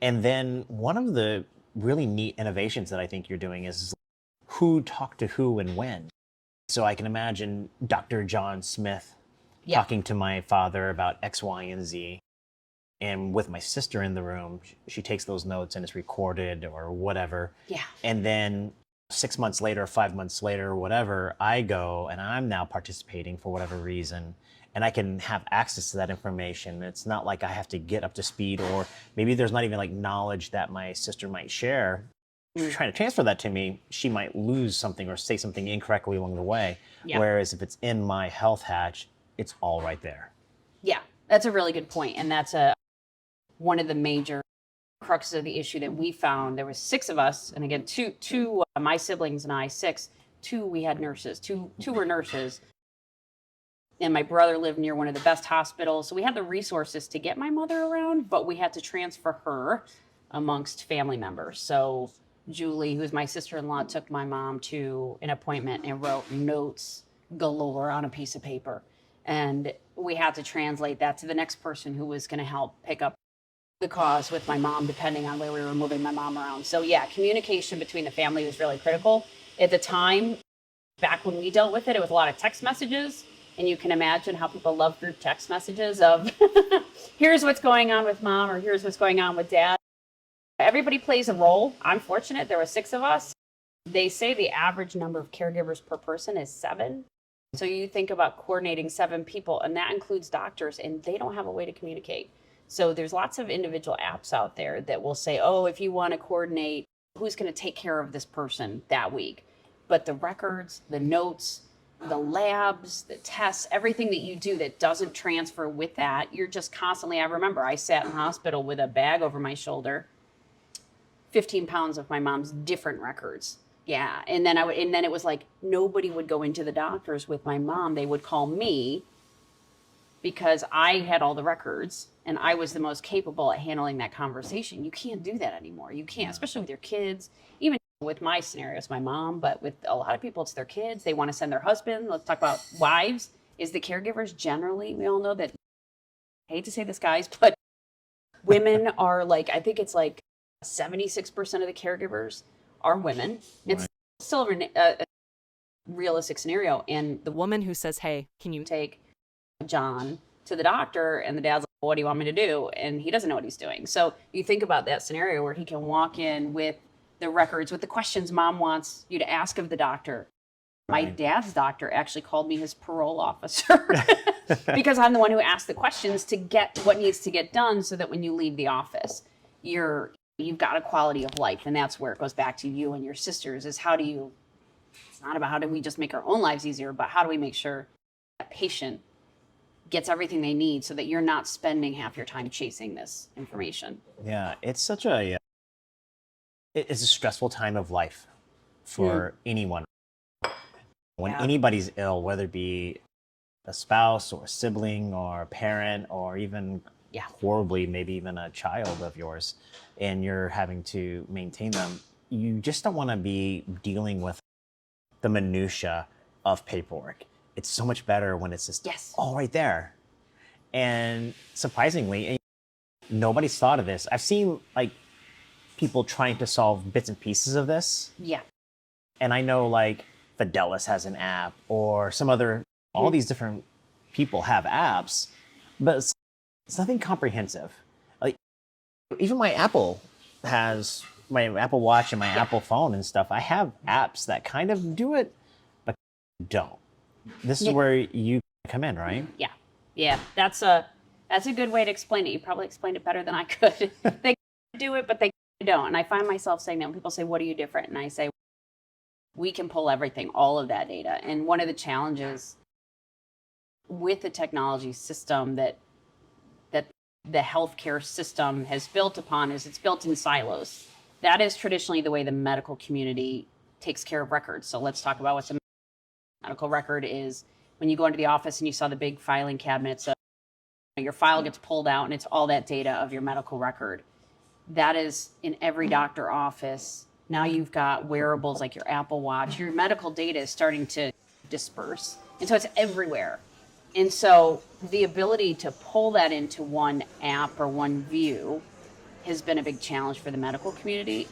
And then one of the really neat innovations that I think you're doing is who talked to who and when. So I can imagine Dr. John Smith Yeah. talking to my father about X, Y, and Z. And with my sister in the room, she takes those notes and it's recorded or whatever. Yeah. And then 6 months later, 5 months later, whatever, I go and I'm now participating for whatever reason. And I can have access to that information. It's not like I have to get up to speed, or maybe there's not even like knowledge that my sister might share. If you're trying to transfer that to me, she might lose something or say something incorrectly along the way. Yeah. Whereas if it's in my health hatch, it's all right there. Yeah, that's a really good point. And that's one of the major cruxes of the issue that we found. There was 6 of us, and again, two my siblings and I, 6. 2 we had nurses. Two were nurses, and my brother lived near one of the best hospitals, so we had the resources to get my mother around, but we had to transfer her amongst family members. So Julie, who's my sister-in-law, took my mom to an appointment and wrote notes galore on a piece of paper, and we had to translate that to the next person who was going to help pick up the cause with my mom, depending on where we were moving my mom around. So yeah, communication between the family was really critical. At the time, back when we dealt with it, it was a lot of text messages. And you can imagine how people love group text messages of, here's what's going on with mom, or here's what's going on with dad. Everybody plays a role. I'm fortunate, there were 6 of us. They say the average number of caregivers per person is 7. So you think about coordinating 7 people, and that includes doctors, and they don't have a way to communicate. So there's lots of individual apps out there that will say, oh, if you want to coordinate who's going to take care of this person that week. But the records, the notes, the labs, the tests, everything that you do that doesn't transfer with that, you're just constantly, I remember I sat in the hospital with a bag over my shoulder, 15 pounds of my mom's different records. Yeah. And then it was like, nobody would go into the doctors with my mom. They would call me because I had all the records and I was the most capable at handling that conversation. You can't do that anymore. You can't, especially with your kids, even with my scenarios, my mom, but with a lot of people, it's their kids. They want to send their husband. Let's talk about wives. Is the caregivers generally, we all know that, I hate to say this, guys, but women are like, I think it's like 76% of the caregivers are women. It's still a realistic scenario. And the woman who says, hey, can you take John to the doctor? And the dad's like, what do you want me to do? And he doesn't know what he's doing. So you think about that scenario where he can walk in with the records, with the questions mom wants you to ask of the doctor. My dad's doctor actually called me his parole officer because I'm the one who asked the questions to get what needs to get done so that when you leave the office, you've got a quality of life. And that's where it goes back to you and your sisters is it's not about how do we just make our own lives easier, but how do we make sure that patient gets everything they need so that you're not spending half your time chasing this information. Yeah, it's it's a stressful time of life for anyone. When anybody's ill, whether it be a spouse or a sibling or a parent or even horribly, maybe even a child of yours, and you're having to maintain them, you just don't want to be dealing with the minutia of paperwork. It's so much better when it's just all right there. And surprisingly, nobody's thought of this. I've seen like people trying to solve bits and pieces of this. Yeah. And I know like Fidelis has an app or some other, all these different people have apps, but it's nothing comprehensive. Like even my Apple Watch and my Apple phone and stuff. I have apps that kind of do it, but don't. This is where you come in, right? Yeah. Yeah. That's a good way to explain it. You probably explained it better than I could. They do it, but they don't. And I find myself saying that when people say, what are you different? And I say, we can pull everything, all of that data. And one of the challenges with the technology system that the healthcare system has built upon is it's built in silos. That is traditionally the way the medical community takes care of records. So let's talk about what's a medical record is when you go into the office and you saw the big filing cabinets, your file gets pulled out and it's all that data of your medical record. That is in every doctor office. Now you've got wearables like your Apple Watch. Your medical data is starting to disperse. And so it's everywhere. And so the ability to pull that into one app or one view has been a big challenge for the medical community.